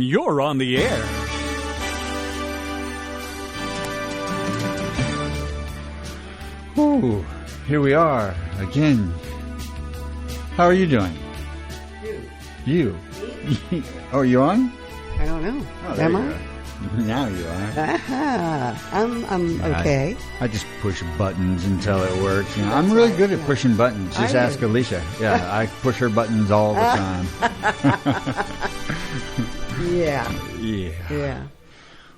You're on the air. Ooh, here we are again. How are you doing? You. Oh, you on? I don't know. Oh, Am I? Now you are. I'm okay. I just push buttons until it works. You know, I'm really good at pushing buttons. Just ask Alicia. Yeah, I push her buttons all the time. Yeah.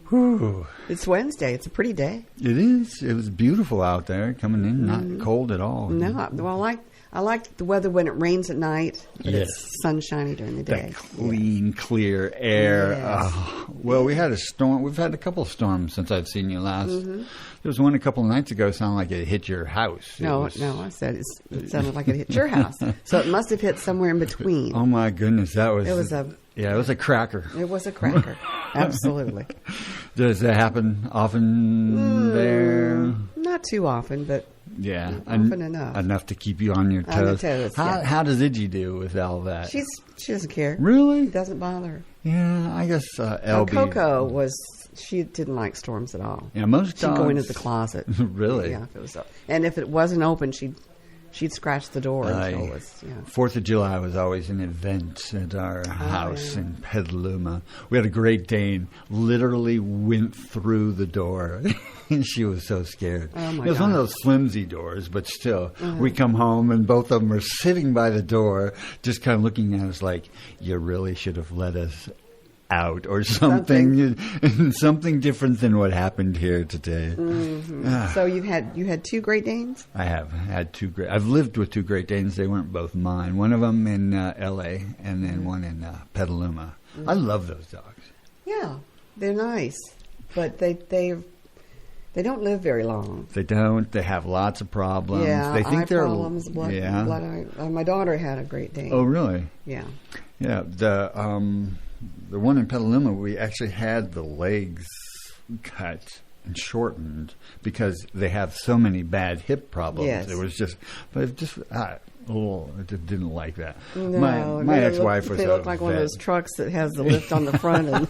Whew. It's Wednesday. It's a pretty day. It is. It was beautiful out there coming in. Not cold at all. No, well, I like the weather when it rains at night, but it's sunshiny during the day. That clean, clear air. Yes. Well, we had a storm. We've had a couple of storms since I've seen you last. There was one a couple of nights ago. Sounded like it hit your house. No, I said it sounded like it hit your house. So it must have hit somewhere in between. Oh my goodness, that was. It was a. Yeah, it was a cracker. It was a cracker. Absolutely. Does that happen often there? Not too often, but yeah, often enough. Enough to keep you on your toes. On your toes, How does Iggy do with all that? She doesn't care. Really? It doesn't bother her. Yeah, I guess LB. Coco she didn't like storms at all. Yeah, most dogs. She'd go into the closet. Really? Yeah, if it was and if it wasn't open, she'd scratch the door until it was, 4th of July was always an event at our house in Petaluma. We had a Great Dane literally went through the door. And she was so scared. Oh my it was God. one of those flimsy doors, but still. We come home and both of them are sitting by the door just kind of looking at us like, you really should have let us out or something different than what happened here today. So you had 2 Great Danes? I have had 2 great. I've lived with 2 Great Danes. They weren't both mine. One of them in L.A. and then one in Petaluma. I love those dogs. Yeah, they're nice, but they don't live very long. They don't. They have lots of problems. Yeah, they think eye problems, blood eye. My daughter had a Great Dane. Oh, really? Yeah. Yeah. The one in Petaluma, we actually had the legs cut and shortened because they have so many bad hip problems. Yes. It was just, but it just, I just didn't like that. No, my ex-wife was they look like one of those trucks that has the lift on the front and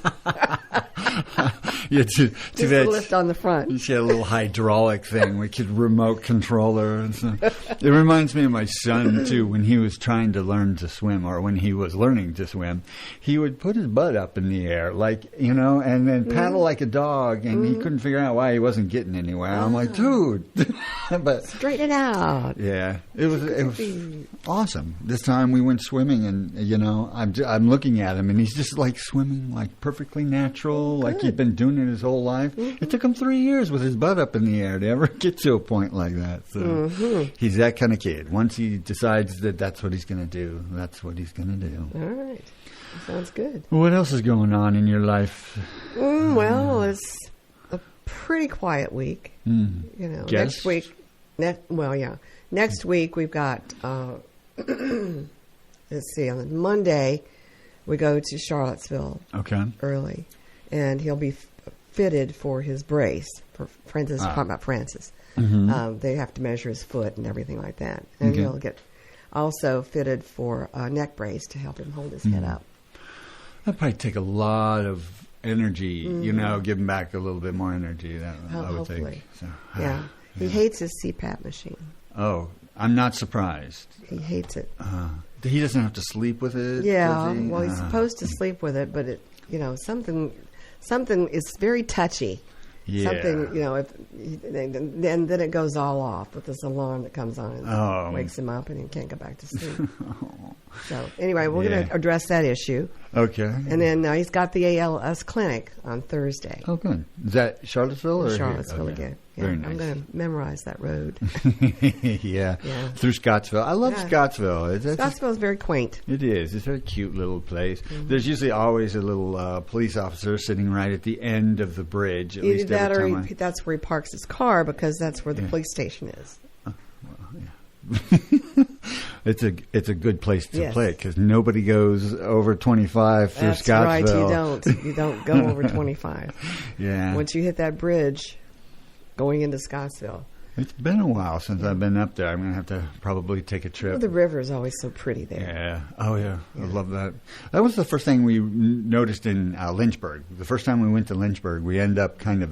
just the lift on the front. She had a little hydraulic thing we could remote control her and stuff. It reminds me of my son too. When he was trying to learn to swim, or when he was learning to swim, he would put his butt up in the air, and then paddle like a dog, and he couldn't figure out why he wasn't getting anywhere. I'm like, dude, but straighten it out. Yeah, it was awesome. This time we went swimming, and I'm looking at him, and he's just like swimming like perfectly natural, like he'd been doing it his whole life. It took him 3 years with his butt up in the air to ever get to a point like that. So he's that kind of kid. Once he decides that that's what he's going to do, that's what he's going to do. All right. Sounds good. What else is going on in your life? Well, it's a pretty quiet week. Next week. Next week we've got, let's see, on Monday we go to Charlottesville early, and he'll be fitted for his brace. For Francis, talking about Francis. They have to measure his foot and everything like that. And he'll get also fitted for a neck brace to help him hold his head up. That'd probably take a lot of energy, give him back a little bit more energy. I would think. So, yeah. He hates his CPAP machine. Oh, I'm not surprised. He hates it. He doesn't have to sleep with it? Yeah, well, he's supposed to sleep with it, but something is very touchy. Yeah. Something, then it goes all off with this alarm that comes on and wakes him up and he can't go back to sleep. So anyway, we're going to address that issue. Okay. And then he's got the ALS clinic on Thursday. Oh, good. Is that Charlottesville? Or Charlottesville again. Yeah, very nice. I'm going to memorize that road. yeah. Through Scottsville. I love Scottsville. Scottsville is very quaint. It is. It's a very cute little place. There's usually always a little police officer sitting right at the end of the bridge. At least that or that's where he parks his car because that's where the police station is. It's a good place to play because nobody goes over 25 through That's Scottsville. Right, you don't go over 25. Yeah. Once you hit that bridge, going into Scottsville, It's been a while since I've been up there. I'm going to have to probably take a trip. Well, the river is always so pretty there. Yeah. Oh, yeah. I love that. That was the first thing we noticed in Lynchburg. The first time we went to Lynchburg, we end up kind of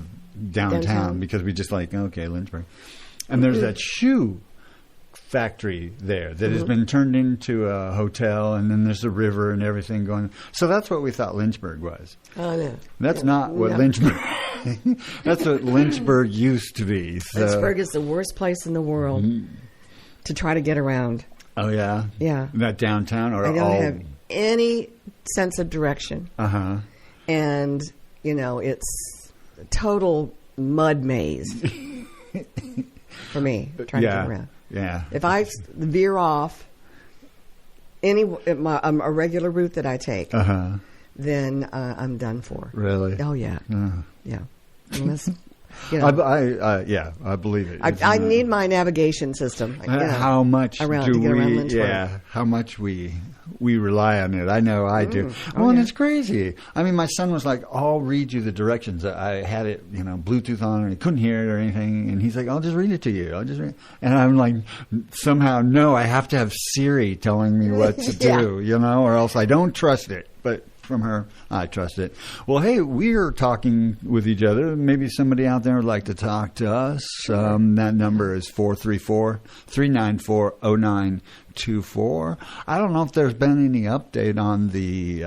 downtown because we just like, okay, Lynchburg. And there's that shoe factory there that has been turned into a hotel, and then there's a river and everything going. So that's what we thought Lynchburg was. Oh, no. That's not what Lynchburg. That's what Lynchburg used to be. So. Lynchburg is the worst place in the world to try to get around. Oh, yeah? Yeah. Not downtown or I don't have any sense of direction. Uh-huh. And, it's a total mud maze for me trying to get around. Yeah. If I veer off a regular route that I take, then I'm done for. Really? Oh, yeah. Yeah. Unless, I believe it. I need my navigation system. How much to get around Lynchburg. Yeah, how much we rely on it. I know I do. And it's crazy. I mean, my son was like, "I'll read you the directions." I had it, Bluetooth on, and he couldn't hear it or anything. And he's like, "I'll just read it to you. I'll just read." And I'm like, somehow, no, I have to have Siri telling me what to do, or else I don't trust it. But from her, I trust it. Well, hey, we're talking with each other. Maybe somebody out there would like to talk to us. That number is 434-394-0924. I don't know if there's been any update on the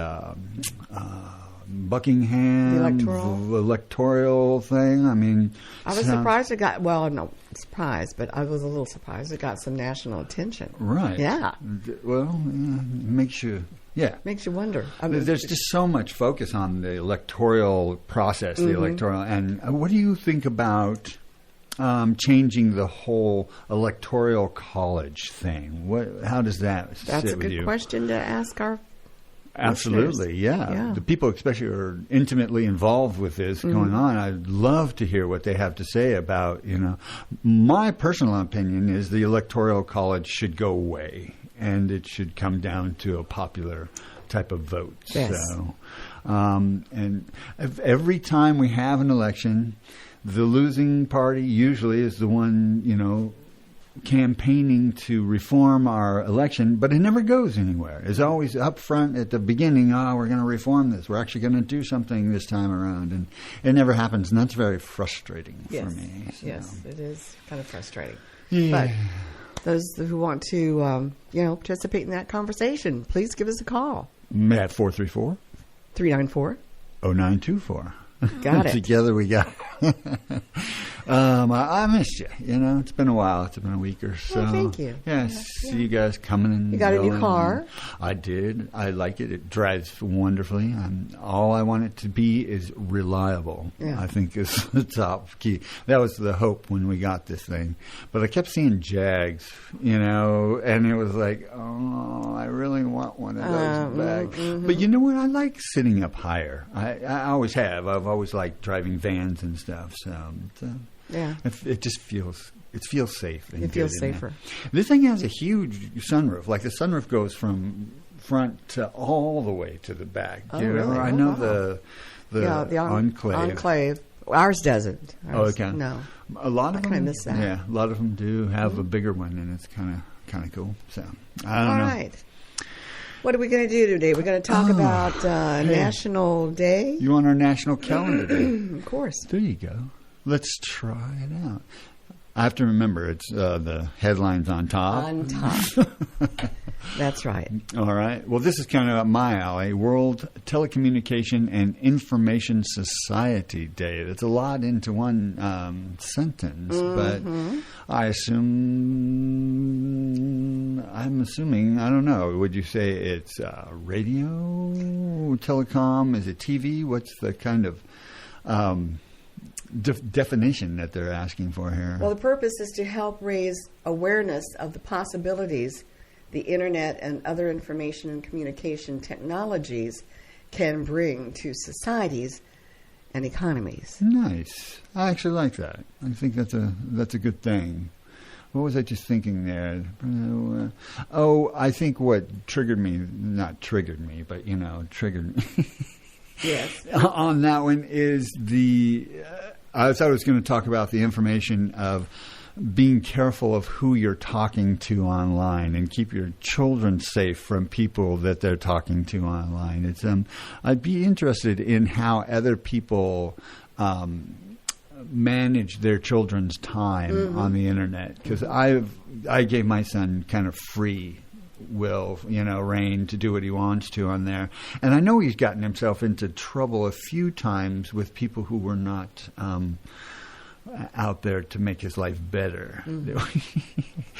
Buckingham electoral thing. I mean, I was surprised it got, not surprised, but I was a little surprised it got some national attention. Right. Yeah. Well, makes you... Yeah. Makes you wonder. There's just so much focus on the electoral process, the electoral. And what do you think about changing the whole electoral college thing? How does that sit with you? That's a good question to ask our Absolutely, yeah. The people especially who are intimately involved with this going on, I'd love to hear what they have to say about, my personal opinion is the electoral college should go away. And it should come down to a popular type of vote. Yes. So, and every time we have an election, the losing party usually is the one, campaigning to reform our election, but it never goes anywhere. It's always up front at the beginning, we're going to reform this. We're actually going to do something this time around. And it never happens, and that's very frustrating for me. So. Yes, it is kind of frustrating. Yeah. But those who want to, participate in that conversation, please give us a call. At 434-394-0924. Got it. Together we got it. I missed you. It's been a while. It's been a week or so. Well, thank you. Yeah, see you guys coming and you got a new car? I did. I like it. It drives wonderfully. All I want it to be is reliable. Yeah. I think is the top key. That was the hope when we got this thing. But I kept seeing Jags, and it was like, oh, I really want one of those back. But you know what? I like sitting up higher. I always have. I've always liked driving vans and stuff. So it just feels safe. And it feels safer. This thing has a huge sunroof. Like the sunroof goes from front to all the way to the back. Really? I know the Enclave. Ours doesn't. Okay. No. A lot of them. I miss that. Yeah, a lot of them do have a bigger one, and it's kind of cool. So I don't know. All right. What are we going to do today? We're going to talk about National Day. You want our national calendar day? Of course. There you go. Let's try it out. I have to remember it's the headlines on top. On top. That's right. All right. Well, this is kind of up my alley. World Telecommunication and Information Society Day. That's a lot into one sentence, but I'm assuming, I don't know, would you say it's radio, telecom? Is it TV? What's the kind of definition that they're asking for here? Well, the purpose is to help raise awareness of the possibilities the Internet and other information and communication technologies can bring to societies and economies. Nice. I actually like that. I think that's a good thing. What was I just thinking there? I think what triggered me, triggered me. Yes. On that one is I thought I was going to talk about the information of being careful of who you're talking to online and keep your children safe from people that they're talking to online. It's I'd be interested in how other people manage their children's time on the internet, because I gave my son kind of free will, reign to do what he wants to on there, and I know he's gotten himself into trouble a few times with people who were not out there to make his life better.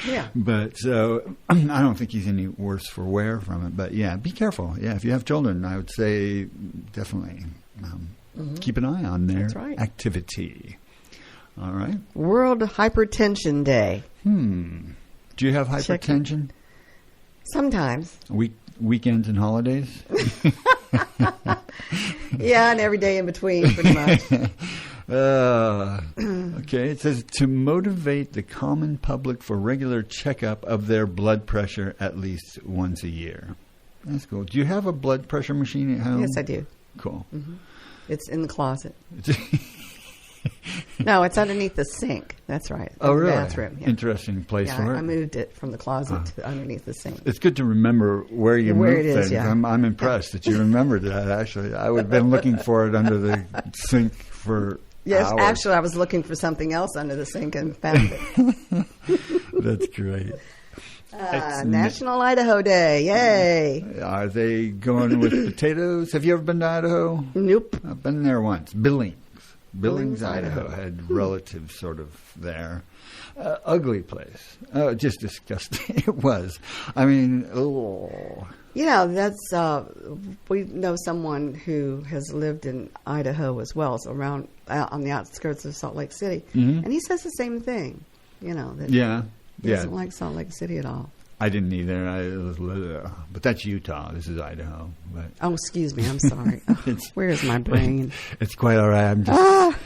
Yeah. But so I don't think he's any worse for wear from it. But yeah, be careful. Yeah, if you have children, I would say definitely keep an eye on their activity. All right. World Hypertension Day. Do you have hypertension? Sometimes. Weekends and holidays? Yeah, and every day in between, pretty much. Okay, it says to motivate the common public for regular checkup of their blood pressure at least once a year. That's cool. Do you have a blood pressure machine at home? Yes, I do. Cool. It's in the closet. No, it's underneath the sink. That's right. Oh, really? Bathroom. Yeah. Interesting place for it. I moved it from the closet to underneath the sink. It's good to remember where you moved things. Yeah. I'm impressed that you remembered that, actually. I would have been looking for it under the sink for hours. Actually, I was looking for something else under the sink and found it. That's great. National Idaho Day. Yay. Are they going with potatoes? Have you ever been to Idaho? Nope. I've been there once. Billings, Idaho. Had relatives sort of there. Ugly place. Just disgusting. It was. I mean, that's we know someone who has lived in Idaho as well, so around on the outskirts of Salt Lake City, and he says the same thing. That he doesn't like Salt Lake City at all. I didn't either. But that's Utah. This is Idaho. But oh, excuse me. I'm sorry. Where's my brain? It's quite all right. I'm just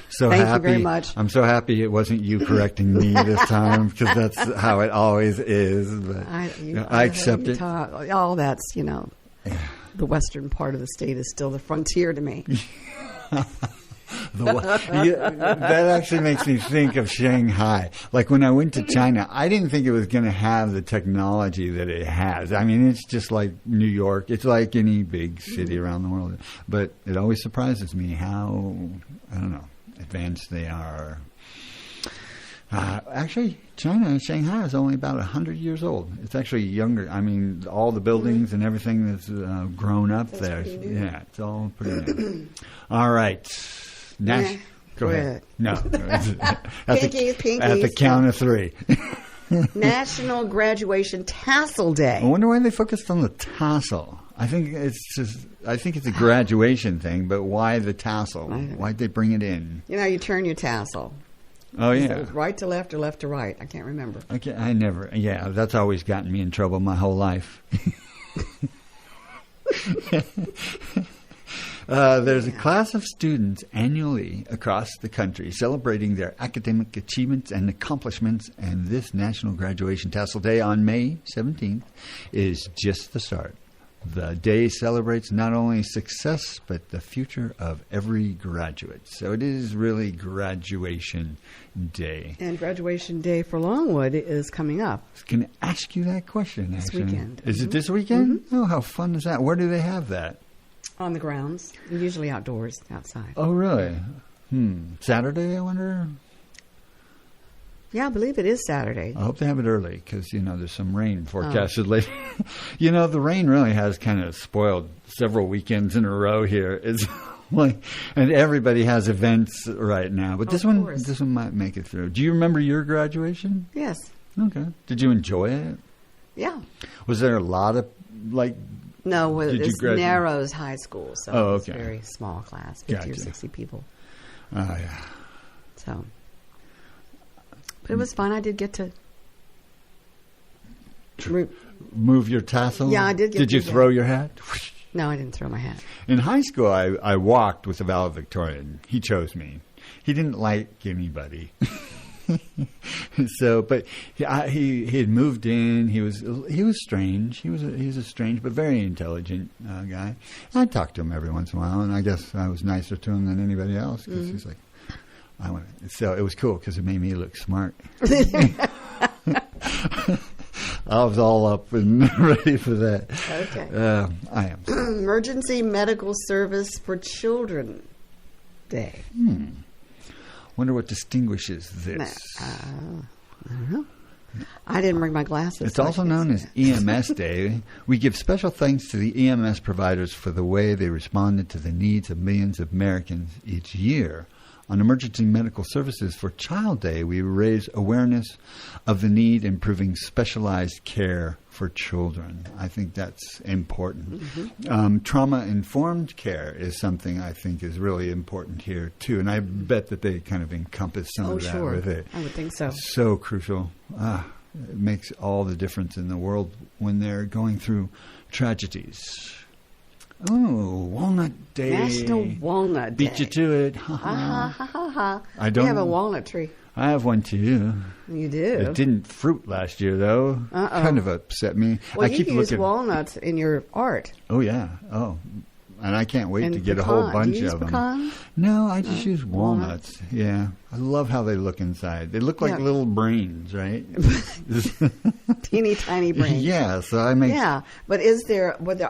so happy. Thank you very much. I'm so happy it wasn't you correcting me this time, because that's how it always is. But I accept it. All that's, the western part of the state is still the frontier to me. That actually makes me think of Shanghai. Like when I went to China, I didn't think it was going to have the technology that it has. I mean, it's just like New York. It's like any big city around the world. But it always surprises me how, advanced they are. Actually, Shanghai is only about 100 years old. It's actually younger. I mean, all the buildings and everything that's grown up there. Yeah, it's all pretty new. All right. Go ahead. No. At the count of three. National Graduation Tassel Day. I wonder why they focused on the tassel. I think it's a graduation thing, but why the tassel? Why'd they bring it in? You turn your tassel. Oh, yeah. Right to left or left to right. I can't remember. Yeah, that's always gotten me in trouble my whole life. There's a class of students annually across the country celebrating their academic achievements and accomplishments, and this National Graduation Tassel Day on May 17th is just the start. The day celebrates not only success, but the future of every graduate. So it is really graduation day. And graduation day for Longwood is coming up. I was going to ask you that question, this weekend. Is it this weekend? Oh, how fun is that? Where do they have that? On the grounds, usually outdoors, outside. Oh, really? Saturday, I wonder? Yeah, I believe it is Saturday. I hope they have it early because, there's some rain forecasted later. The rain really has kind of spoiled several weekends in a row here. It's and everybody has events right now. But this one might make it through. Do you remember your graduation? Yes. Okay. Did you enjoy it? Yeah. Was there a lot of, No, it's Narrows High School, so it's a very small class, 50 or 60 people. Oh, yeah. So, but it was fun. I did get to move your tassel? Yeah, I did. Did you throw your hat? No, I didn't throw my hat. In high school, I walked with a valedictorian. He chose me. He didn't like anybody. So, but he had moved in. He was strange. He was a strange but very intelligent guy. I talked to him every once in a while, and I guess I was nicer to him than anybody else because he's like, So it was cool because it made me look smart. I was all up and ready for that. Okay. I am. Emergency Medical Service for Children Day. Wonder what distinguishes this. I don't know. I didn't bring my glasses. It's also known as EMS Day. We give special thanks to the EMS providers for the way they responded to the needs of millions of Americans each year. On Emergency Medical Services for Child Day, we raise awareness of the need in improving specialized care for children. I think that's important. Mm-hmm. Trauma-informed care is something I think is really important here, too. And I bet that they kind of encompass some of that with it. I would think so. It's so crucial. It makes all the difference in the world when they're going through tragedies. Oh, Walnut Day. National Walnut Day. Beat you to it. I don't. We have a walnut tree. I have one too. You do? It didn't fruit last year, though. Kind of upset me. Well, you can use walnuts in your art. Oh, yeah. Oh, and I can't wait to get a whole bunch of them. Pecans? No, I just use walnuts. Yeah. I love how they look inside. They look like little brains, right? Teeny tiny brains. Yeah, so I make... Yeah, but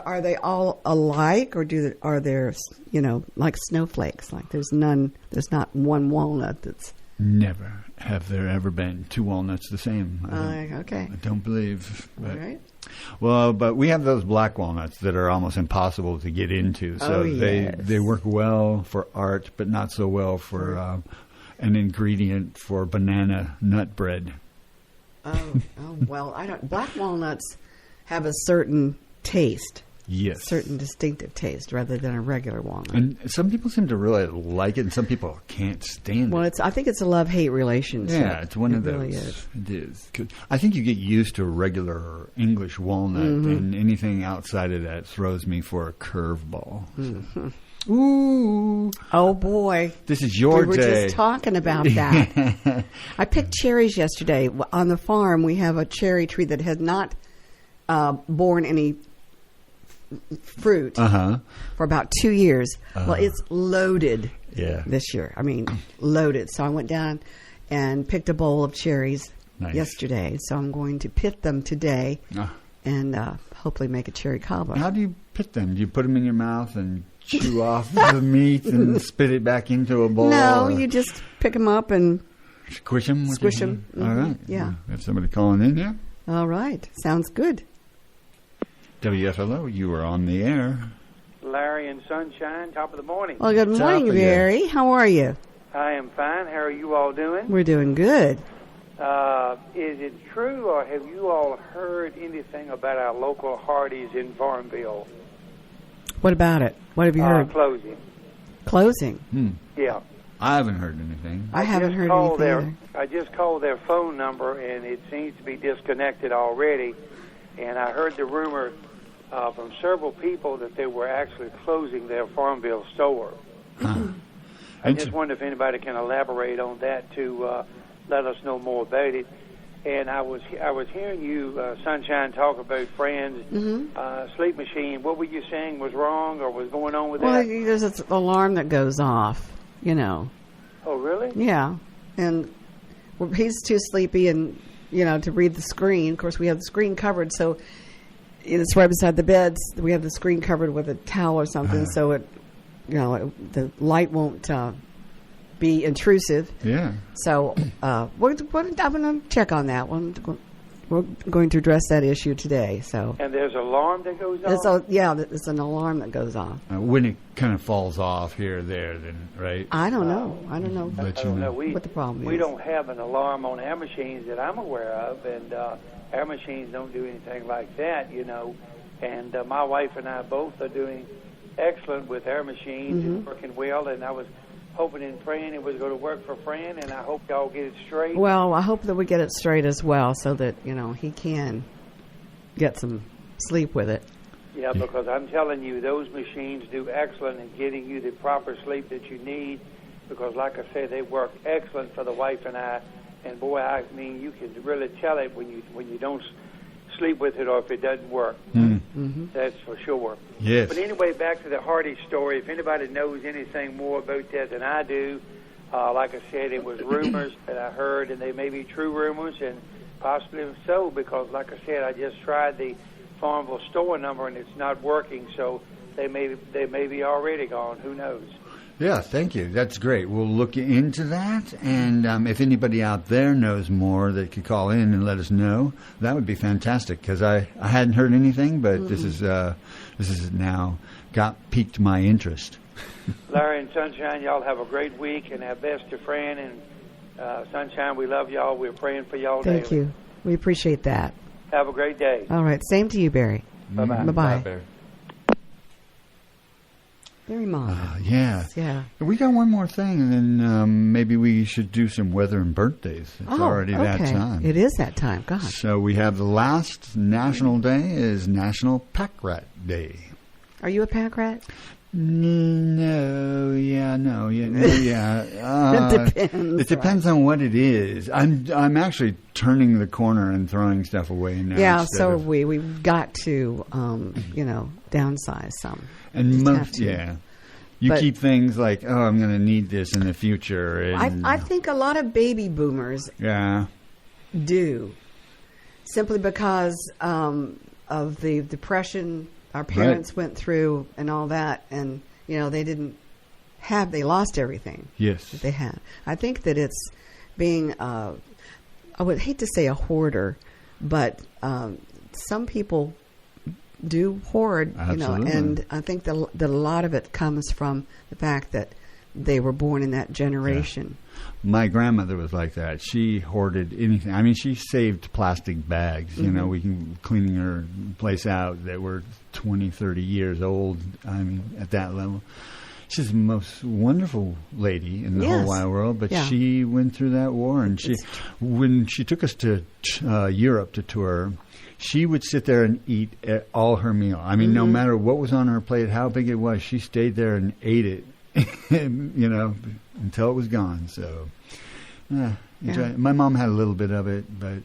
are they all alike, or are there, like snowflakes? Like there's not one walnut that's... Never have there ever been two walnuts the same. Okay. I don't believe. All right. Well, but we have those black walnuts that are almost impossible to get into. So they work well for art, but not so well for an ingredient for banana nut bread. Well, black walnuts have a certain taste. Yes. Certain distinctive taste rather than a regular walnut. And some people seem to really like it, and some people can't stand it. I think it's a love-hate relationship. Yeah, it's one of those. Really is. It is. I think you get used to a regular English walnut, and anything outside of that throws me for a curveball. Mm-hmm. Ooh. Oh, boy. This is your day. We were just talking about that. I picked cherries yesterday. On the farm, we have a cherry tree that has not borne any fruit for about 2 years. Well, it's loaded this year. I mean, loaded. So I went down and picked a bowl of cherries yesterday. So I'm going to pit them today and hopefully make a cherry cobbler. How do you pit them? Do you put them in your mouth and chew off the meat and spit it back into a bowl? No, you just pick them up and squish them. Squish them. Mm-hmm. All right. Yeah. Have somebody calling in here? All right. Sounds good. WFLO, you are on the air. Larry and Sunshine, top of the morning. Well, good morning, Barry. How are you? I am fine. How are you all doing? We're doing good. Is it true, or have you all heard anything about our local Hardee's in Farmville? What about it? What have you heard? Closing. Closing? Yeah. I haven't heard anything. I haven't heard anything either. I just called their phone number, and it seems to be disconnected already. And I heard the rumor from several people that they were actually closing their Farmville store. I just wonder if anybody can elaborate on that to let us know more about it. And I was hearing you, Sunshine, talk about Fran's sleep machine. What were you saying was wrong or was going on with that? Well, there's an alarm that goes off, Oh, really? Yeah. And he's too sleepy and, to read the screen. Of course, we have the screen covered, so it's right beside the beds. We have the screen covered with a towel or something, so it, the light won't be intrusive. Yeah. So I'm going to check on that one. We're going to address that issue today. So. And there's an alarm that goes off? It's an alarm that goes off. When it kind of falls off here or there, then, right? I don't know. I don't know what the problem is. We don't have an alarm on our machines that I'm aware of, and our machines don't do anything like that, And my wife and I both are doing excellent with our machines. It's working well, and I was hoping and praying it was going to work for Fran, and I hope y'all get it straight. Well, I hope that we get it straight as well so that, he can get some sleep with it. Yeah, because I'm telling you, those machines do excellent in getting you the proper sleep that you need because, like I say, they work excellent for the wife and I. And, boy, you can really tell it when you don't sleep with it or if it doesn't work. That's for sure. Yes. But anyway, back to the Hardy story. If anybody knows anything more about that than I do, Like I said, it was rumors that I heard, and they may be true rumors, and possibly so, because, like I said, I just tried the Farmville store number, and it's not working, so they may be already gone. Who knows? Yeah, thank you. That's great. We'll look into that, and if anybody out there knows more that could call in and let us know, that would be fantastic, because I hadn't heard anything, but this is now piqued my interest. Larry and Sunshine, y'all have a great week, and our best to Fran and Sunshine. We love y'all. We're praying for y'all daily. Thank you. We appreciate that. Have a great day. All right. Same to you, Barry. Bye-bye. Bye-bye. Bye, Barry. Very modern. Yeah. Yeah. We got one more thing, and then maybe we should do some weather and birthdays. It's already that time. It is that time. God. So we have the last national day is National Pack Rat Day. Are you a pack rat? No. It depends. It depends on what it is. I'm actually turning the corner and throwing stuff away now. Yeah, so have we. We've got to, downsize some. And you keep things like, I'm going to need this in the future. And I think a lot of baby boomers do, simply because of the depression our parents went through and all that, and they lost everything. Yes, that they had. I think that it's being I would hate to say a hoarder, but some people do hoard. Absolutely. And I think that a lot of it comes from the fact that they were born in that generation. Yeah. My grandmother was like that. She hoarded anything. I mean, she saved plastic bags. Mm-hmm. We can cleaning her place out that were 20, 30 years old. I mean, at that level. She's the most wonderful lady in the whole wide world, but she went through that war. And when she took us to Europe to tour, she would sit there and eat all her meal. I mean, no matter what was on her plate, how big it was, she stayed there and ate it. Until it was gone. So, my mom had a little bit of it, but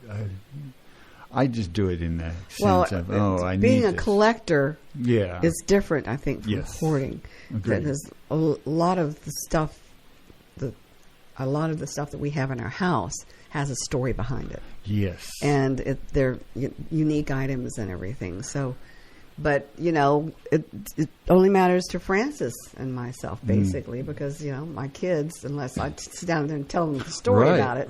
I just do it in the sense of, I need being a this. collector. Is different, I think, from hoarding. Agreed. Because a lot of the stuff that we have in our house has a story behind it. Yes, and they're unique items and everything. So. But, it only matters to Francis and myself, basically, because, my kids, unless I sit down there and tell them the story about it,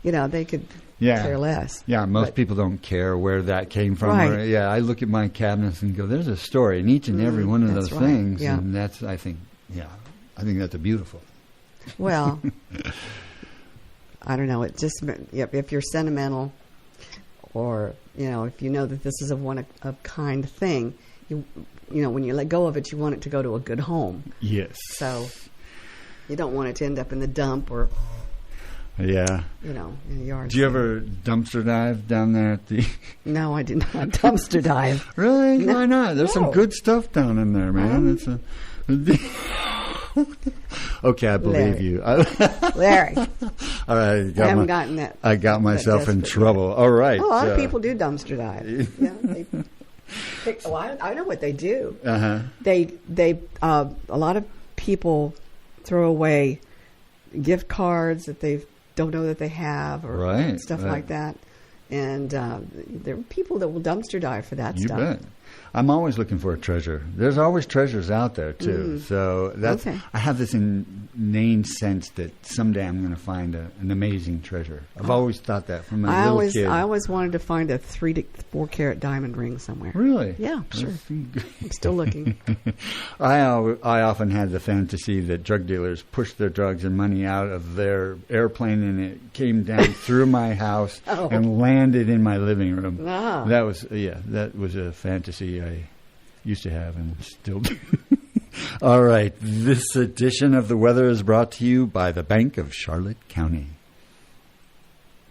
they could care less. Yeah, most people don't care where that came from. Right. I look at my cabinets and go, there's a story in each and every one of those things. Yeah. And that's, I think that's beautiful. Well, I don't know. It just, if you're sentimental, or, if you know that this is a one-of-kind thing, when you let go of it, you want it to go to a good home. Yes. So you don't want it to end up in the dump or, in the yard. Do you ever dumpster dive down there at the... No, I did not dumpster dive. Really? No. Why not? There's some good stuff down in there, man. Okay, I believe you. Larry. All right. I haven't gotten that. I got myself in trouble. All right. A lot of people do dumpster dive. I know what they do. Uh-huh. They a lot of people throw away gift cards that they don't know that they have, or stuff like that. And there are people that will dumpster dive for that stuff. You bet. I'm always looking for a treasure. There's always treasures out there, too. So that's I have this innate sense that someday I'm going to find an amazing treasure. I've always thought that from a little kid. I always wanted to find a 3 to 4 carat diamond ring somewhere. Really? Yeah, sure. I'm still looking. I often had the fantasy that drug dealers pushed their drugs and money out of their airplane, and it came down through my house and landed in my living room. Ah. That was a fantasy I used to have and still do. All right. This edition of The Weather is brought to you by the Bank of Charlotte County.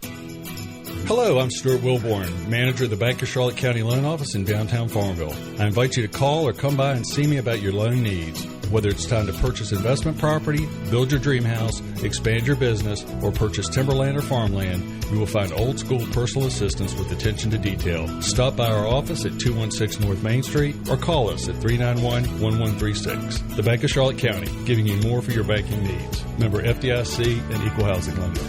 Hello, I'm Stuart Wilborn, manager of the Bank of Charlotte County Loan Office in downtown Farmville. I invite you to call or come by and see me about your loan needs. Whether it's time to purchase investment property, build your dream house, expand your business, or purchase timberland or farmland, you will find old school personal assistance with attention to detail. Stop by our office at 216 North Main Street or call us at 391-1136. The Bank of Charlotte County, giving you more for your banking needs. Member FDIC and Equal Housing Lender.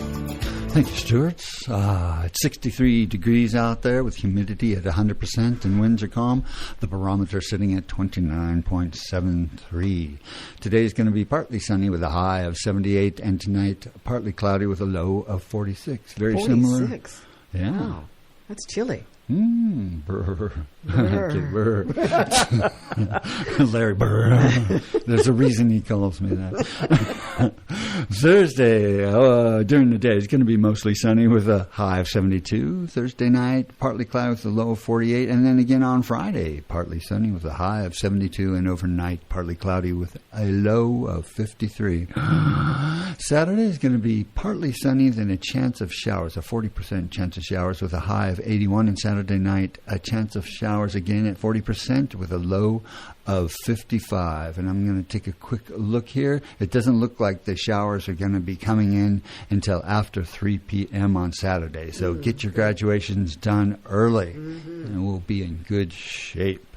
Thank you, Stuart. It's 63 degrees out there with humidity at 100% and winds are calm. The barometer sitting at 29.73. Today is going to be partly sunny with a high of 78, and tonight partly cloudy with a low of 46. Very 46. Similar. Yeah. Wow. That's chilly. Burr. Okay, burr. Larry Burr. There's a reason he calls me that. Thursday, during the day, it's going to be mostly sunny with a high of 72. Thursday night, partly cloudy with a low of 48. And then again on Friday, partly sunny with a high of 72. And overnight, partly cloudy with a low of 53. Saturday is going to be partly sunny, then a chance of showers, a 40% chance of showers with a high of 81. And Saturday night, a chance of showers again at 40% with a low of 55. And I'm going to take a quick look here. It doesn't look like the showers are going to be coming in until after 3 p.m. on Saturday. So get your graduations done early, and we'll be in good shape.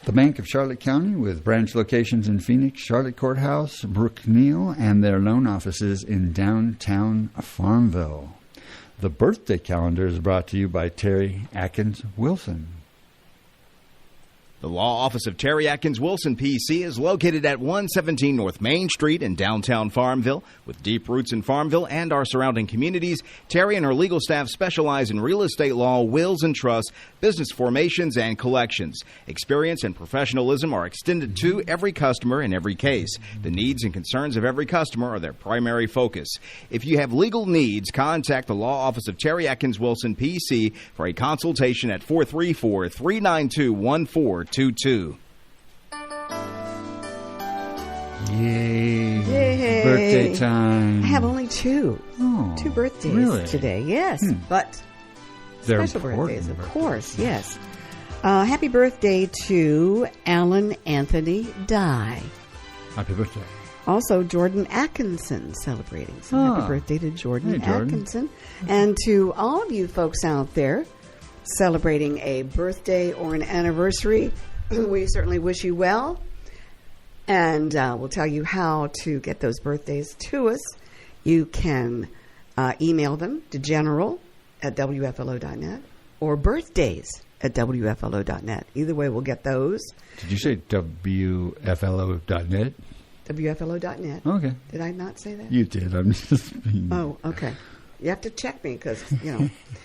The Bank of Charlotte County, with branch locations in Phoenix, Charlotte Courthouse, Brookneal, and their loan offices in downtown Farmville. The birthday calendar is brought to you by Terry Atkins Wilson. The law office of Terry Atkins Wilson, P.C. is located at 117 North Main Street in downtown Farmville. With deep roots in Farmville and our surrounding communities, Terry and her legal staff specialize in real estate law, wills and trusts, business formations, and collections. Experience and professionalism are extended to every customer in every case. The needs and concerns of every customer are their primary focus. If you have legal needs, contact the law office of Terry Atkins Wilson, P.C. for a consultation at 434-392-1422. Yay. Birthday time. I have only two birthdays today. Yes, but they're special birthdays, of course. Yes. Happy birthday to Alan Anthony Dye. Happy birthday. Also, Jordan Atkinson celebrating. So happy birthday to Jordan Atkinson. And to all of you folks out there celebrating a birthday or an anniversary, we certainly wish you well. And we'll tell you how to get those birthdays to us. You can email them to general@wflo.net or birthdays@wflo.net. Either way, we'll get those. Did you say WFLO.net? WFLO.net. Okay. Did I not say that? You did. I'm just being... Oh, okay. You have to check me because,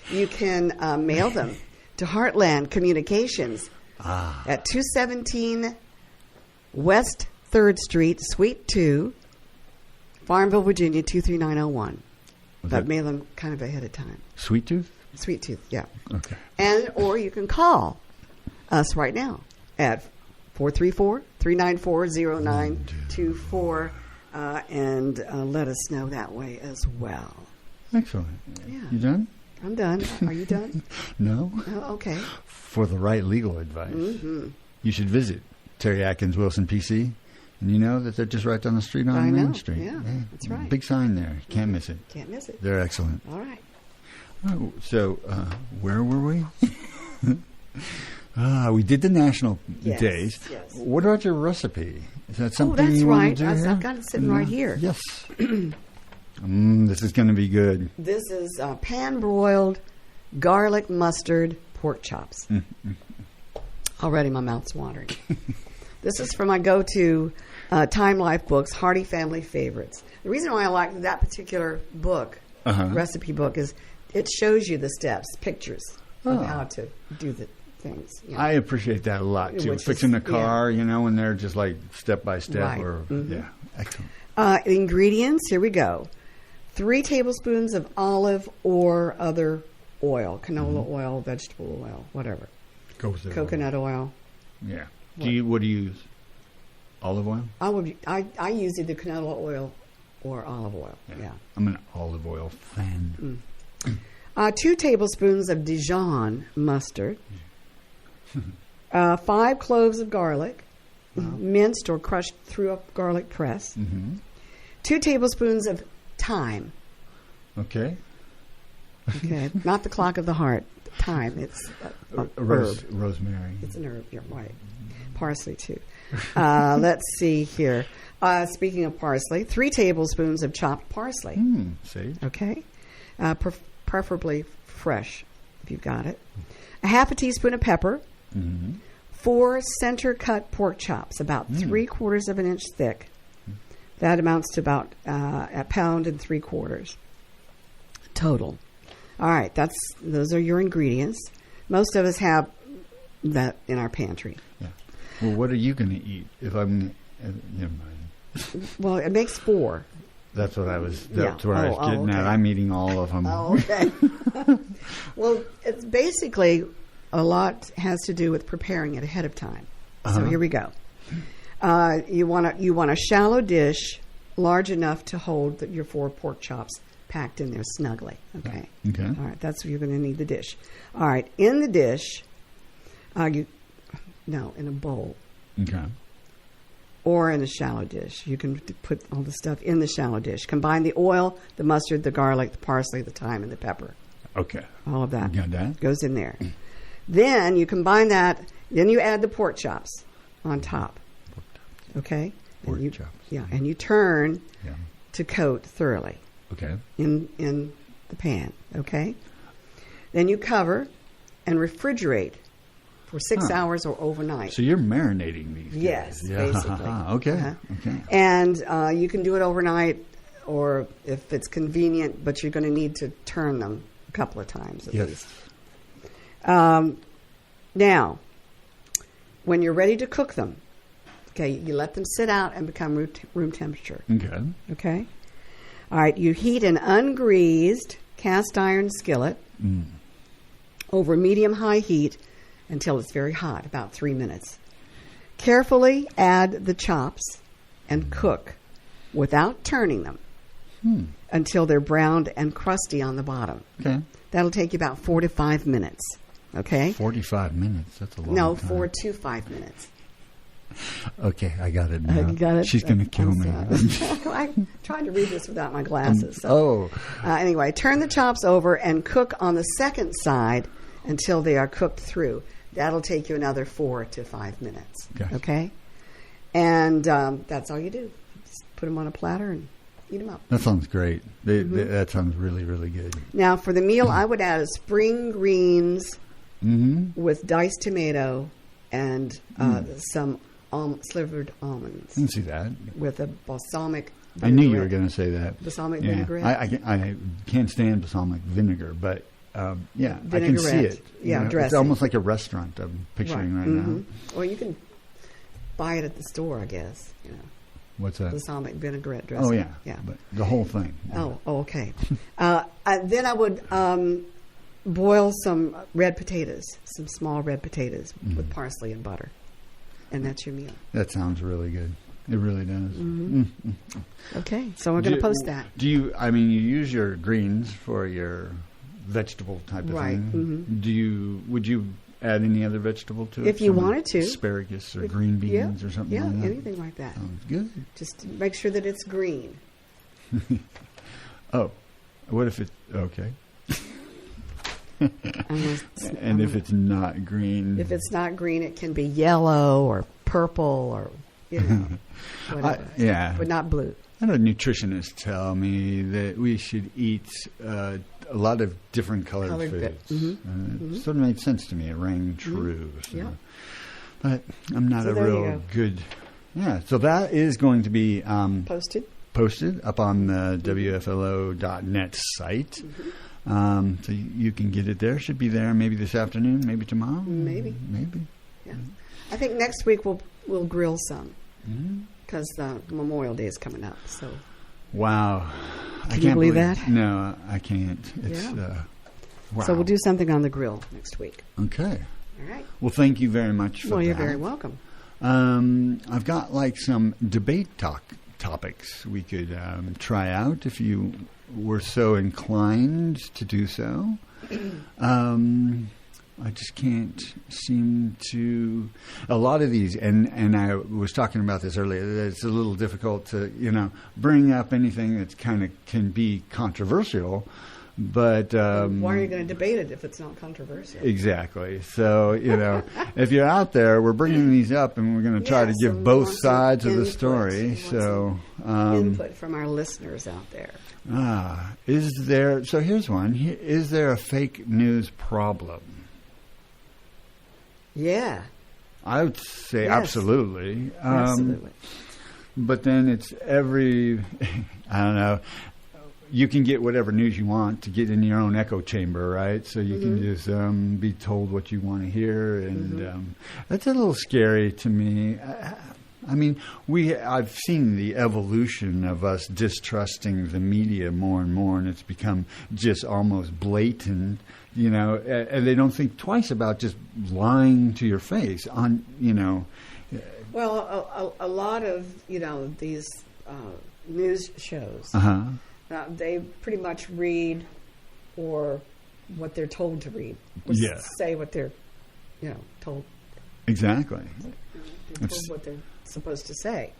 you can mail them to Heartland Communications at 217 West 3rd Street, Suite 2, Farmville, Virginia, 23901. But mail them kind of ahead of time. Sweet Tooth? Sweet Tooth, yeah. Okay. Or you can call us right now at 434-394-0924 and let us know that way as well. Excellent. Yeah. You done? I'm done. Are you done? No. Oh, okay. For the right legal advice, you should visit Terry Atkins Wilson, PC. And you know that they're just right down the street on Main Street. Yeah, that's right. Big sign there. Can't miss it. Can't miss it. They're excellent. All right. Oh, so, where were we? We did the national days. Yes. What about your recipe? Is that something that's you right. want to do? I've got it sitting right here. Yes. This is going to be good. This is pan-broiled garlic mustard pork chops. Already my mouth's watering. This is from my go-to Time Life books, Hearty Family Favorites. The reason why I like that particular book, recipe book, is it shows you the steps, pictures of how to do the things. I appreciate that a lot, too. Fixing the car, when they're just like step by step. Right. Excellent. Ingredients, here we go. 3 tablespoons of olive or other oil, canola oil, vegetable oil, whatever. Coconut oil. Yeah. What do you use? Olive oil? I use either canola oil or olive oil. Yeah. I'm an olive oil fan. 2 tablespoons of Dijon mustard. 5 cloves of garlic. minced or crushed through a garlic press. 2 tablespoons of thyme. Okay. Okay, not the clock of the heart. Thyme. It's a herb. Rosemary. It's an herb. You're right. Parsley too. Let's see here. Speaking of parsley, 3 tablespoons of chopped parsley. See. Okay. Preferably fresh, if you've got it. A half a teaspoon of pepper. 4 center-cut pork chops, about 3/4 of an inch thick. That amounts to about a pound and 3/4 total. All right, those are your ingredients. Most of us have that in our pantry. Yeah. Well, what are you going to eat? If I'm, never mind. Well, it makes 4. That's what I was. That's where I was getting at. I'm eating all of them. Oh, okay. Well, it's basically a lot has to do with preparing it ahead of time. So here we go. You want a shallow dish large enough to hold your 4 pork chops packed in there snugly. Okay. Okay. All right. That's what you're going to need the dish. All right. In the dish, in a bowl. Okay. Or in a shallow dish. You can put all the stuff in the shallow dish. Combine the oil, the mustard, the garlic, the parsley, the thyme, and the pepper. Okay. All of that, got that goes in there. Then you combine that. Then you add the pork chops on top. Okay. Pork chops. Yeah, and you turn to coat thoroughly. Okay. In the pan. Okay. Then you cover and refrigerate for 6 hours or overnight. So you're marinating these. Yes, basically. Okay. Okay. And you can do it overnight, or if it's convenient, but you're going to need to turn them a couple of times at least. Now, when you're ready to cook them, okay, you let them sit out and become room temperature. Okay. Okay. All right. You heat an ungreased cast iron skillet over medium-high heat until it's very hot, about 3 minutes. Carefully add the chops and cook without turning them until they're browned and crusty on the bottom. Okay. That'll take you about 4 to 5 minutes. Okay? 45 minutes. That's a long time. No, 4 to 5 minutes. Okay, I got it now. You got it? She's going to kill me. I'm trying to read this without my glasses. Anyway, turn the chops over and cook on the second side until they are cooked through. That'll take you another 4 to 5 minutes. Gotcha. Okay? And that's all you do. Just put them on a platter and eat them up. That sounds great. That sounds really, really good. Now, for the meal, I would add a spring greens with diced tomato and some slivered almonds. I can see that. With a balsamic vinaigrette. I knew you were going to say that. Balsamic vinaigrette? I can't stand balsamic vinegar, but I can see it. Yeah, dressing. It's almost like a restaurant I'm picturing right now. Well, you can buy it at the store, I guess. You know. What's that? Balsamic vinaigrette dressing. Oh, yeah. But the whole thing. Oh, okay. Then I would boil some red potatoes, some small red potatoes with parsley and butter. And that's your meal. That sounds really good. It really does. Okay, so we're going to post that. Do you? I mean, you use your greens for your vegetable type of thing. Would you add any other vegetable to it? If you wanted to, asparagus or green beans or something. Yeah, like that? anything like that. Sounds good. Just make sure that it's green. Oh, what if it's okay? And if it's not green? If it's not green, it can be yellow or purple or, whatever. But not blue. I had a nutritionist tell me that we should eat a lot of different colored foods. It sort of made sense to me. It rang true. So. Yeah. But I'm not a real good... Yeah, so that is going to be... posted up on the WFLO.net site. So you can get it there. Should be there maybe this afternoon, maybe tomorrow. Maybe. Yeah. I think next week we'll grill some because Memorial Day is coming up. So. Wow. Can you believe that? No, I can't. It's wow. So we'll do something on the grill next week. Okay. All right. Well, thank you very much for that. Well, you're very welcome. I've got some debate topics we could try out if you were so inclined to do so. I just can't seem to. A lot of these, and I was talking about this earlier, that it's a little difficult to, bring up anything that's kind of can be controversial. But why are you going to debate it if it's not controversial? Exactly. So, if you're out there, we're bringing these up, and we're going to try to give both sides of the story. So, input from our listeners out there. Is there? So here's one. Is there a fake news problem? Yeah. I would say absolutely. Absolutely. But then it's I don't know. You can get whatever news you want to get in your own echo chamber, right? So you can just be told what you want to hear, and that's a little scary to me. I mean, I've seen the evolution of us distrusting the media more and more, and it's become just almost blatant, and they don't think twice about just lying to your face on, Well, a lot of, these news shows, they pretty much read or what they're told to read. Or say what they're, told. Exactly. They're told what they're supposed to say.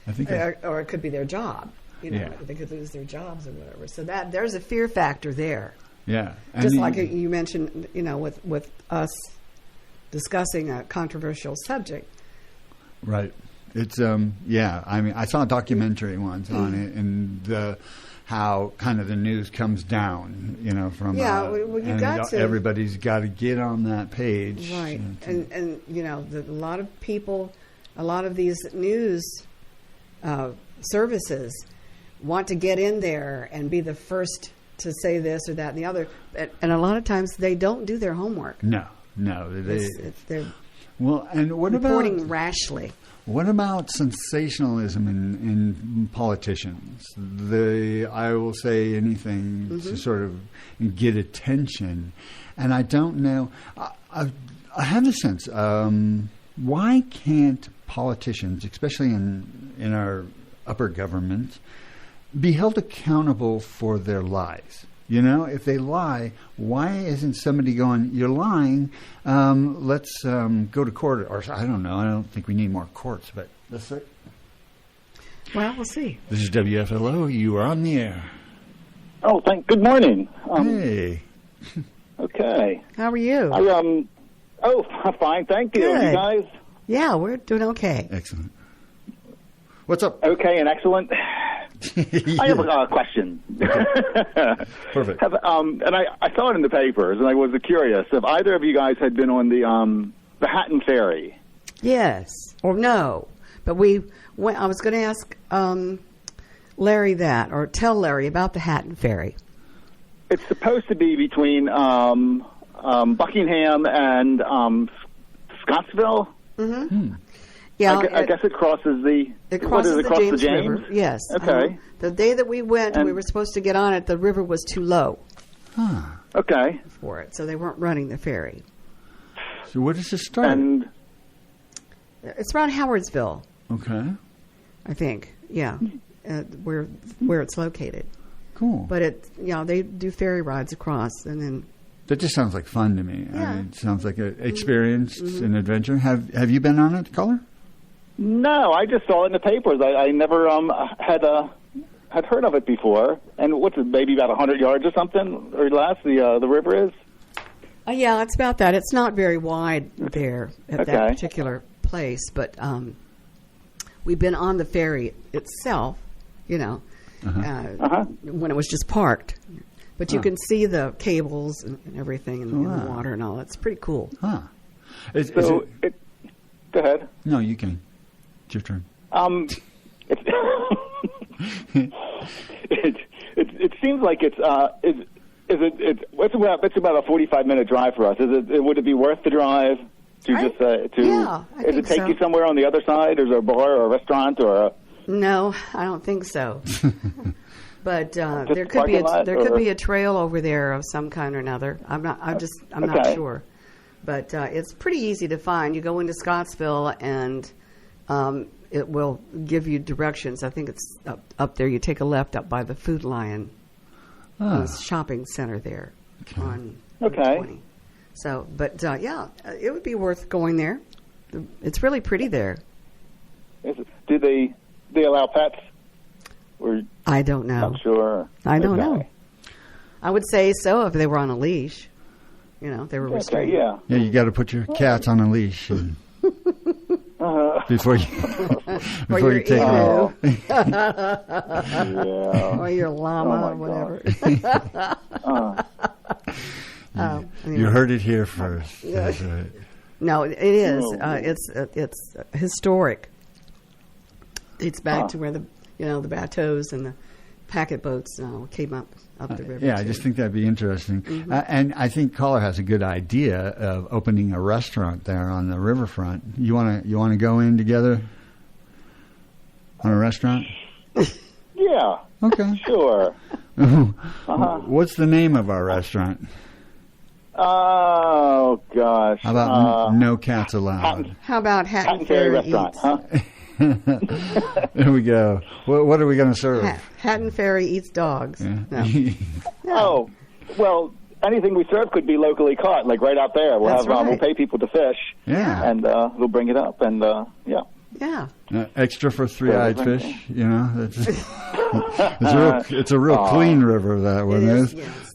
I think or it could be their job. They could lose their jobs or whatever. So there's a fear factor there. Yeah. Just like you mentioned, with us discussing a controversial subject. Right. It's I mean, I saw a documentary once on it, and how kind of the news comes down, from everybody's got to get on that page, right? And a lot of people, a lot of these news services want to get in there and be the first to say this or that and the other, and a lot of times they don't do their homework. No, they're and what reporting about rashly? What about sensationalism in politicians? I will say anything to sort of get attention, and I don't know. I have the sense. Why can't politicians, especially in our upper government, be held accountable for their lies? If they lie, why isn't somebody going, you're lying, let's go to court? Or I don't know. I don't think we need more courts, but that's it. Well, we'll see. This is WFLO. You are on the air. Oh, good morning. Hey. Okay. How are you? I'm fine. Thank you. Good. You guys? Yeah, we're doing okay. Excellent. What's up? Okay and excellent. I have a question. Perfect. And I saw it in the papers, and I was curious if either of you guys had been on the Hatton Ferry. Yes or no, but I was going to ask Larry that, or tell Larry about the Hatton Ferry. It's supposed to be between Buckingham and Scottsville. Mm-hmm. Yeah, I guess it crosses the. It crosses the James River. Yes. Okay. The day that we went, and we were supposed to get on it, the river was too low. Okay. For it, so they weren't running the ferry. So where does it start? And it's around Howardsville. Okay. I think. Yeah. Where it's located. Cool. But they do ferry rides across, and then. That just sounds like fun to me. Yeah. I mean, it sounds like an experience, an adventure. Have you been on it, Caller? No, I just saw it in the papers. I never had heard of it before. And what's it, maybe about 100 yards or something, or less, the river is? Yeah, it's about that. It's not very wide there at that particular place, but we've been on the ferry itself, when it was just parked. But you can see the cables and everything in the water and all. It's pretty cool. Huh. Go ahead. No, you can. It's your turn. It seems like it's about a 45-minute drive for us. Would it be worth the drive to Does it take you somewhere on the other side? Is there a bar or a restaurant or No, I don't think so. But there could be a trail over there of some kind or another. I'm not sure. But it's pretty easy to find. You go into Scottsville and it will give you directions. I think it's up there. You take a left up by the Food Lion shopping center there on 20. So, but yeah, it would be worth going there. It's really pretty there. Do they allow pets? Or I don't know. Not sure. I don't know. I would say so if they were on a leash. You know, they were restrained. Yeah. Yeah, you got to put your cats on a leash before you take them out. Yeah. Or your llama or whatever. You heard it here first. That's right. No, it is. It's historic. It's back to where the bateaus and the packet boats came up the river. Yeah, I just think that'd be interesting. Mm-hmm. And I think Caller has a good idea of opening a restaurant there on the riverfront. You wanna go in together on a restaurant? Yeah. Okay. Sure. What's the name of our restaurant? Oh gosh. How about No Cats Allowed? How about Hatton Ferry restaurant? Eats? Huh? There we go. What are we going to serve? Hatton Ferry Eats Dogs. Yeah. No. Oh, well, anything we serve could be locally caught, like right out there. We'll we'll pay people to fish. Yeah. And we'll bring it up, and yeah. Yeah. Extra for three-eyed fish, you know. It's a real clean river, that one is. Yes.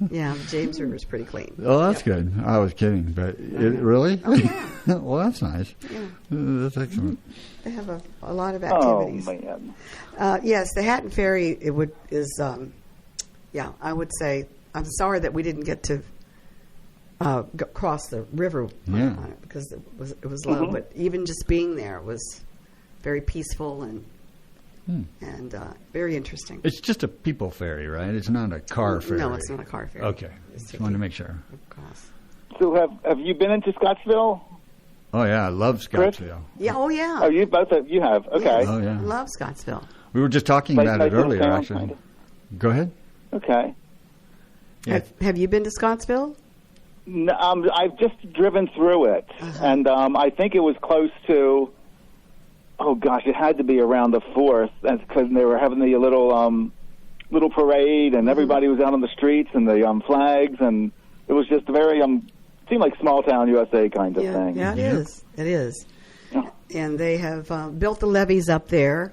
Yeah, the James River is pretty clean. Oh, that's good. I was kidding, but really? Oh, yeah. Well, that's nice. Yeah. That's excellent. They have a lot of activities. Oh, man. Yes, the Hatton Ferry I would say, I'm sorry that we didn't get to cross the river on it because it was low. But even just being there was very peaceful and very interesting. It's just a people ferry, right? It's not a car ferry. No, it's not a car ferry. Okay, just wanted to make sure. Across. So have you been into Scottsville? Oh yeah, I love Scottsville. Yeah. Oh yeah. Oh, you both have. You have. Okay. Yes, Oh yeah. I love Scottsville. We were just talking about it earlier, town, actually. kind of. Go ahead. Okay. Yeah. Have you been to Scottsville? No, I've just driven through it, and I think it was close to. Oh gosh, it had to be around the 4th, because they were having the little parade, and everybody was out on the streets, and the flags, and it was just very seemed like small town USA kind of thing. Yeah, it is. It is. Yeah. And they have built the levees up there,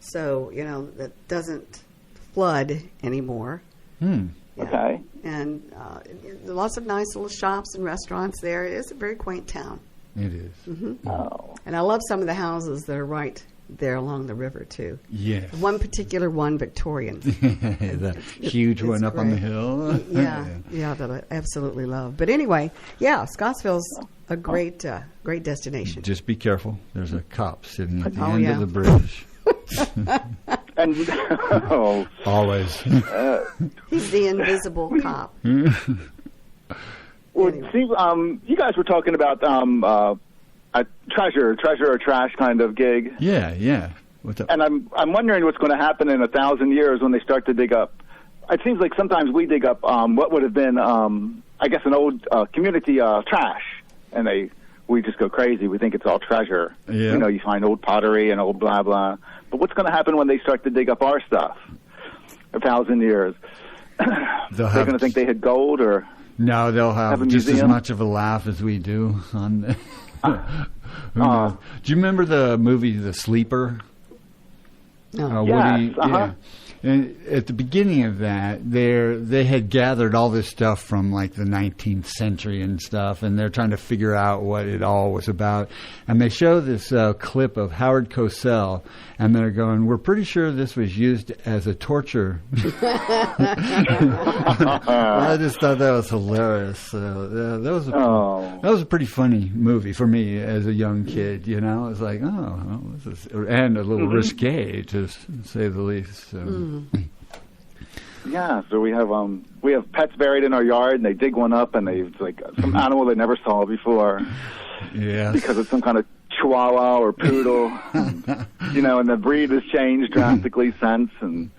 so that doesn't flood anymore. Hmm. Yeah. Okay. And lots of nice little shops and restaurants there. It is a very quaint town. It is. Mm-hmm. Oh. And I love some of the houses that are right there along the river, too. Yes. One particular one, Victorian. The huge one up on the hill. Yeah, that I absolutely love. But anyway, Scottsville's a great destination. Just be careful. There's a cop sitting at the Oh, end yeah. of the bridge. And Always. He's the invisible cop. Well, Anyway. see, you guys were talking about a treasure or trash kind of gig. Yeah. What's up? And I'm wondering what's going to happen in 1,000 years when they start to dig up. It seems like sometimes we dig up what would have been, I guess, an old community trash, and we just go crazy. We think it's all treasure. Yeah. You find old pottery and old blah blah. But what's going to happen when they start to dig up our stuff? 1,000 years. They're going to think they had gold, or no, they'll have a just as museum? much of a laugh as we do on. Who knows? Do you remember the movie The Sleeper? No. Yes, Yeah. And at the beginning of that, they had gathered all this stuff from like the 19th century and stuff, and they're trying to figure out what it all was about. And they show this clip of Howard Cosell, and they're going, "We're pretty sure this was used as a torture." I just thought that was hilarious. That was a pretty funny movie for me as a young kid. It was like, this is, and a little risque to say the least. So. Yeah, so we have pets buried in our yard, and they dig one up, and it's like some animal they never saw before. Yeah, because it's some kind of Chihuahua or poodle, and the breed has changed drastically since, and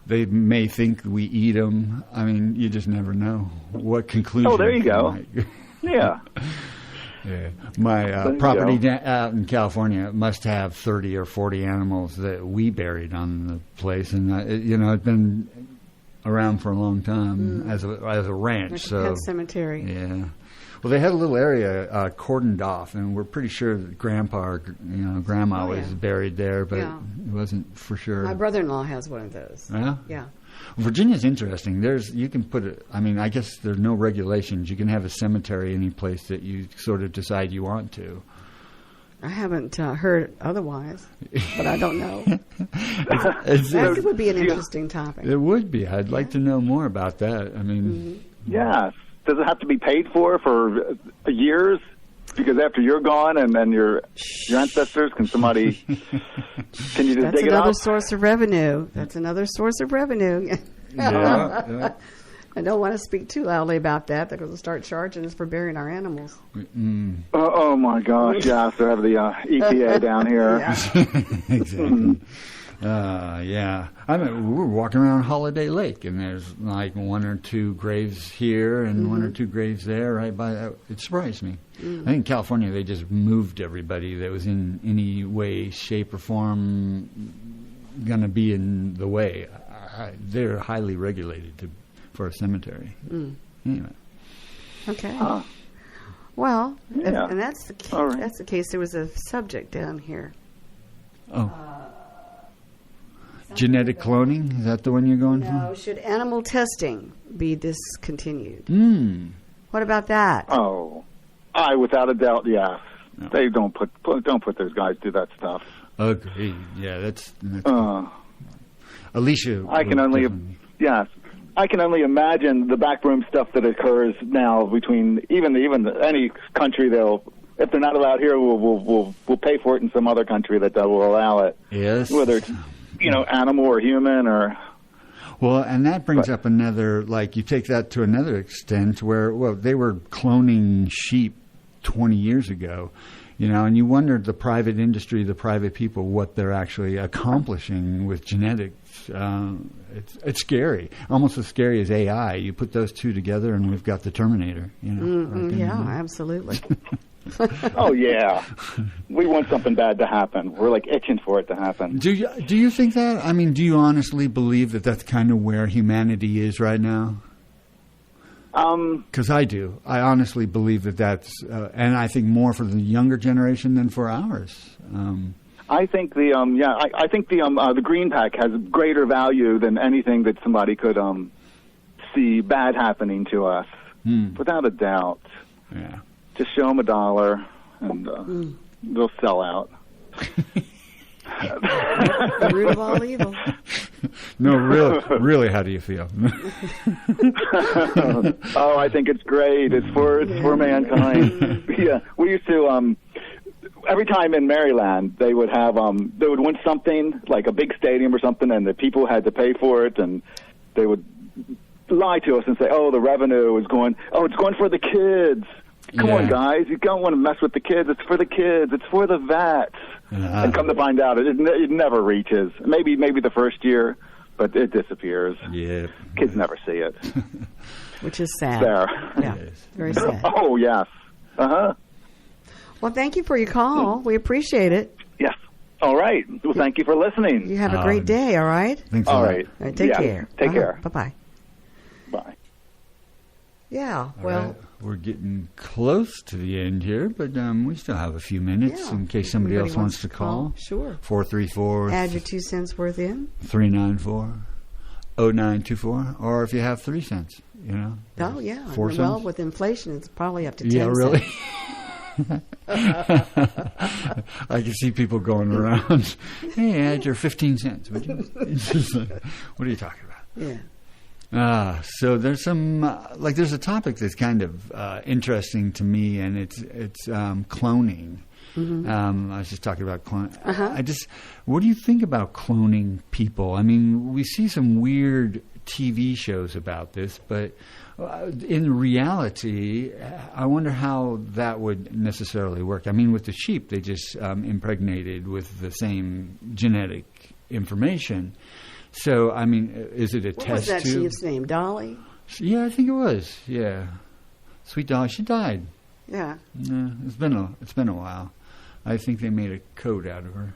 they may think we eat them. I mean, you just never know what conclusion. Oh, there you go. Yeah. Yeah. My property out in California must have 30 or 40 animals that we buried on the place, and it'd been around for a long time as a ranch. Like so a pet cemetery. Yeah. Well, they had a little area cordoned off, and we're pretty sure that Grandma was buried there, but it wasn't for sure. My brother-in-law has one of those. Yeah? Yeah. Virginia's interesting. You can put it, I guess there's no regulations. You can have a cemetery any place that you sort of decide you want to. I haven't heard otherwise, but I don't know. That would be an interesting topic. It would be. I'd like to know more about that. Yeah. Does it have to be paid for years? Because after you're gone and then your ancestors, can you just dig it up? That's another source of revenue. Yeah. I don't want to speak too loudly about that because they'll start charging us for burying our animals. Oh my gosh, yes, they have the EPA down here. Exactly. Yeah. We were walking around Holiday Lake, and there's like 1 or 2 graves here and 1 or 2 graves there right by that. It surprised me. I think in California they just moved everybody that was in any way, shape, or form going to be in the way. They're highly regulated for a cemetery. Anyway. Okay. Well, and that's the case. That's the case. There was a subject down here. Oh. Genetic cloning? Is that the one you're going for? No. Should animal testing be discontinued? What about that? Oh, without a doubt, yes. No. They don't put those guys through that stuff. Agreed. Yeah, that's Alicia. I can only imagine the backroom stuff that occurs now between even any country. If they're not allowed here, we'll pay for it in some other country that will allow it. Yes. Whether it's animal or human or. Well, and that brings up another, you take that to another extent where, they were cloning sheep 20 years ago, and you wondered the private industry, the private people, what they're actually accomplishing with genetics. It's scary, almost as scary as AI. You put those two together and we've got the Terminator, Absolutely. Oh, yeah. We want something bad to happen. We're itching for it to happen. Do you think that? Do you honestly believe that that's kind of where humanity is right now? Because I do. I honestly believe that's, and I think more for the younger generation than for ours. I think I think the green pack has greater value than anything that somebody could see bad happening to us, without a doubt. Yeah. Just show them $1 and they'll sell out. The root of all evil. No, really, how do you feel? Oh, I think it's great. It's for mankind. Yeah, we used to every time in Maryland they would win something like a big stadium or something, and the people had to pay for it, and they would lie to us and say, "Oh, the revenue is going. Oh, it's going for the kids." Come on, guys. You don't want to mess with the kids. It's for the kids. It's for the vets. And come to find out, it never reaches. Maybe the first year, but it disappears. Yeah. Kids never see it. Which is sad. There. Yeah, very sad. Oh, yes. Uh-huh. Well, thank you for your call. We appreciate it. Yes. All right. Well, thank you for listening. You have a great day, all right? Thanks all right. All right. Take care. Take care. Bye-bye. Bye. Yeah, well... Right. We're getting close to the end here, but we still have a few minutes in case somebody else wants to call. Sure. 434. Add your 2 cents worth in. 394-0924. Or if you have 3 cents, Oh, yeah. 4 cents. Well, with inflation, it's probably up to 10 cents. Yeah, really? I can see people going around. Hey, add your 15 cents, would you? It's just what are you talking about? Yeah. So there's some there's a topic that's kind of interesting to me, and it's cloning. Mm-hmm. I was just talking about cloning. What do you think about cloning people? We see some weird TV shows about this, but in reality, I wonder how that would necessarily work. With the sheep, they just impregnated with the same genetic information. So, is it a test tube? What was that sheep's name? Dolly? Yeah, I think it was. Yeah. Sweet Dolly. She died. Yeah. Yeah, it's been a while. I think they made a coat out of her.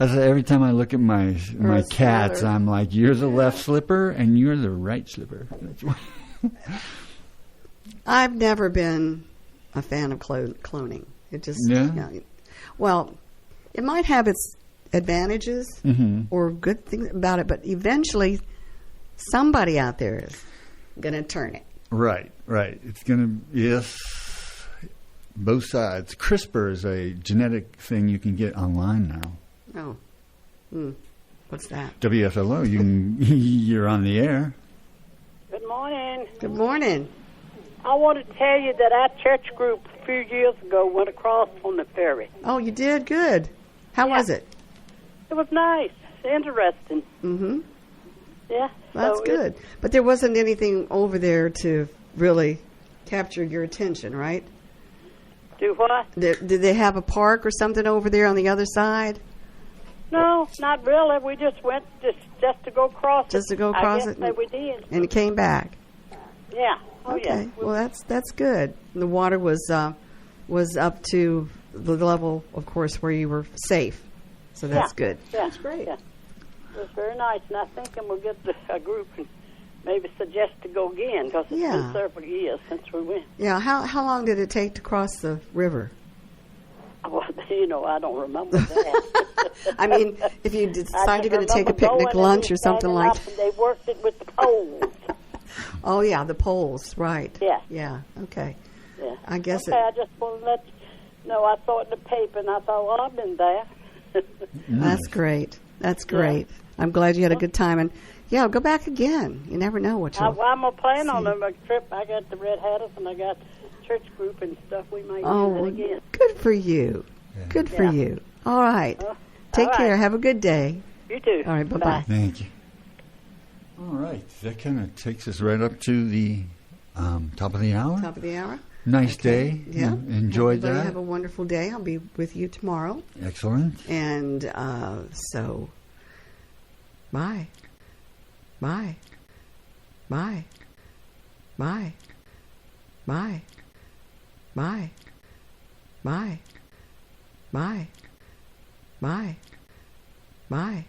Every time I look at my cats, I'm like, you're the left slipper and you're the right slipper. That's why. I've never been a fan of cloning. It just, well, it might have its advantages or good things about it, but eventually somebody out there is going to turn it. Right. It's going to, yes, both sides. CRISPR is a genetic thing you can get online now. Oh. What's that? WFLO, you're on the air. Good morning. Good morning. I want to tell you that our church group a few years ago went across on the ferry. Oh, you did? Good. How was it? It was nice. Interesting. Mm-hmm. Yeah. That's good. But there wasn't anything over there to really capture your attention, right? Do what? Did they have a park or something over there on the other side? No, not really. We just went just to go across it. Just to go across it? We did. And it came back? Yeah. Oh, okay. Yeah. Well, that's good. The water was up to the level, of course, where you were safe. So that's good. Yeah. That's great. Yeah. It was very nice, and I think we'll get a group and maybe suggest to go again because it's been several years since we went. Yeah. How long did it take to cross the river? Well, I don't remember that. I mean, if you decide you're going to take a picnic lunch or something like that. They worked it with the poles. Oh, yeah, the poles, right. Yeah. Yeah, okay. Yeah. I guess I just want to let you know, I saw it in the paper, and I thought, well, I've been there. That's great. That's great. Yeah. I'm glad you had a good time. And, go back again. You never know what you'll I'm going to plan on a trip. I got the Red Hatters, and I got church group and stuff. We might do it again. Good for you. Yeah. Good for you. All right. Take care. Have a good day. You too. All right, bye-bye. Thank you. All right. That kind of takes us right up to the top of the hour. Top of the hour. Nice day. Yeah. Enjoyed that. Have a wonderful day. I'll be with you tomorrow. Excellent. And so, bye. Bye. Bye. Bye. Bye. Bye. Bye. Bye. Bye. Bye. Bye.